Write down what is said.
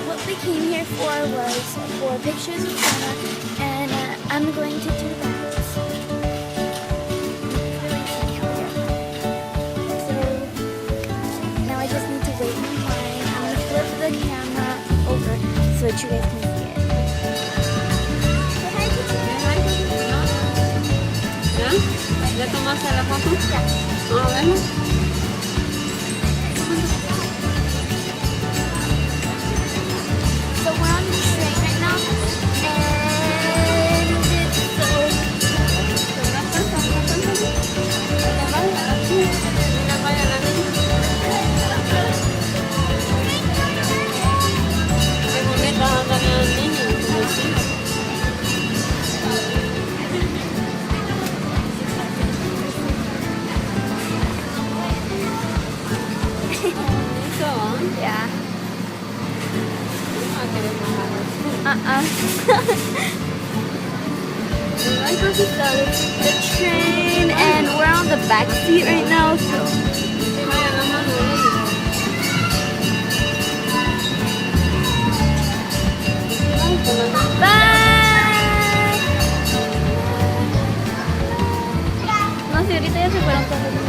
what we came here for was for pictures with Anna, and I'm going to do that. So now I just need to wait in line. I'm gonna flip the camera over so that you guys can see it. Say hi, teacher. ¿Ya? ¿Ya tomaste la foto? Yeah. A ver. So we're on the train right now, and it's Qué bonita andan las niñas. yeah. The train, and we're on the back seat right now, so. Bye. No sé, ahorita ya se fueron todos.